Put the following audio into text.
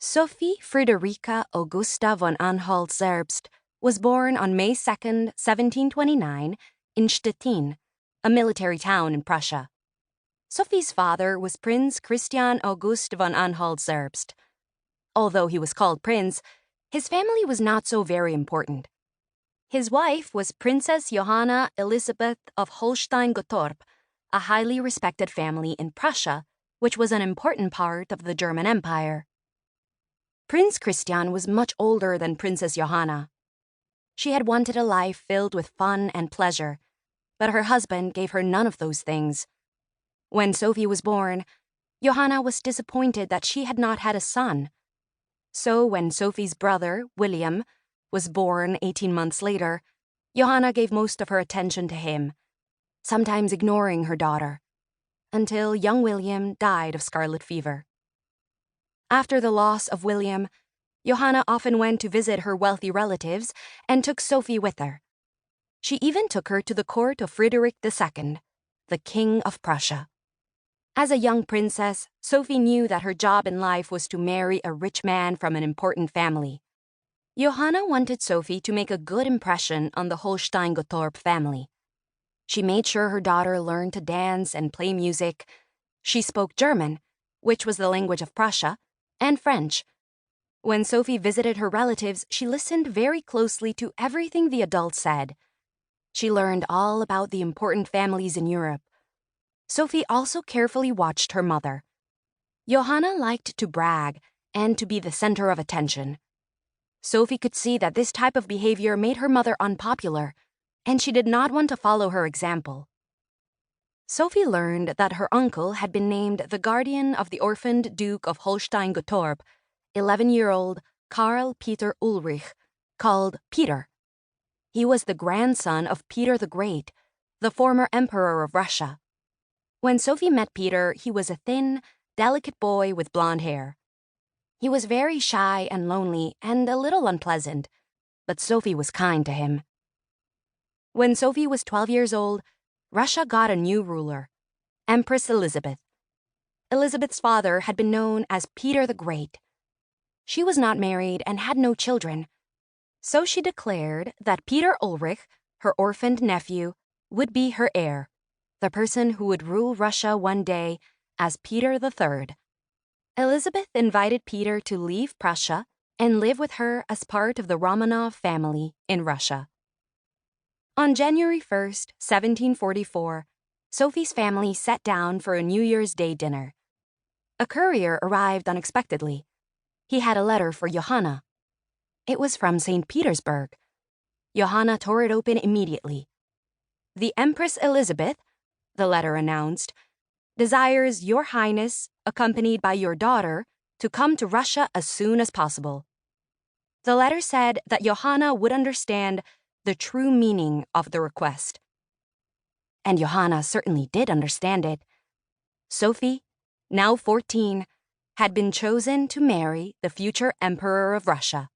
Sophie Friederike Augusta von Anhalt-Zerbst was born on May 2, 1729, in Stettin, a military town in Prussia. Sophie's father was Prince Christian August von Anhalt-Zerbst. Although he was called Prince, his family was not so very important. His wife was Princess Johanna Elisabeth of Holstein-Gottorp, a highly respected family in Prussia, which was an important part of the German Empire. Prince Christian was much older than Princess Johanna. She had wanted a life filled with fun and pleasure, but her husband gave her none of those things. When Sophie was born, Johanna was disappointed that she had not had a son. So when Sophie's brother, William, was born 18 months later, Johanna gave most of her attention to him, sometimes ignoring her daughter, until young William died of scarlet fever. After the loss of William, Johanna often went to visit her wealthy relatives and took Sophie with her. She even took her to the court of Frederick II, the King of Prussia. As a young princess, Sophie knew that her job in life was to marry a rich man from an important family. Johanna wanted Sophie to make a good impression on the Holstein-Gottorp family. She made sure her daughter learned to dance and play music. She spoke German, which was the language of Prussia, and French. When Sophie visited her relatives, she listened very closely to everything the adults said. She learned all about the important families in Europe. Sophie also carefully watched her mother. Johanna liked to brag and to be the center of attention. Sophie could see that this type of behavior made her mother unpopular, and she did not want to follow her example. Sophie learned that her uncle had been named the guardian of the orphaned Duke of Holstein-Gottorp, 11-year-old Karl Peter Ulrich, called Peter. He was the grandson of Peter the Great, the former emperor of Russia. When Sophie met Peter, he was a thin, delicate boy with blonde hair. He was very shy and lonely and a little unpleasant, but Sophie was kind to him. When Sophie was 12 years old, Russia got a new ruler, Empress Elizabeth. Elizabeth's father had been known as Peter the Great. She was not married and had no children, so she declared that Peter Ulrich, her orphaned nephew, would be her heir, the person who would rule Russia one day as Peter III. Elizabeth invited Peter to leave Prussia and live with her as part of the Romanov family in Russia. On January 1st, 1744, Sophie's family sat down for a New Year's Day dinner. A courier arrived unexpectedly. He had a letter for Johanna. It was from St. Petersburg. Johanna tore it open immediately. "The Empress Elizabeth," the letter announced, "desires Your Highness, accompanied by your daughter, to come to Russia as soon as possible." The letter said that Johanna would understand the true meaning of the request. And Johanna certainly did understand it. Sophie, now 14, had been chosen to marry the future emperor of Russia.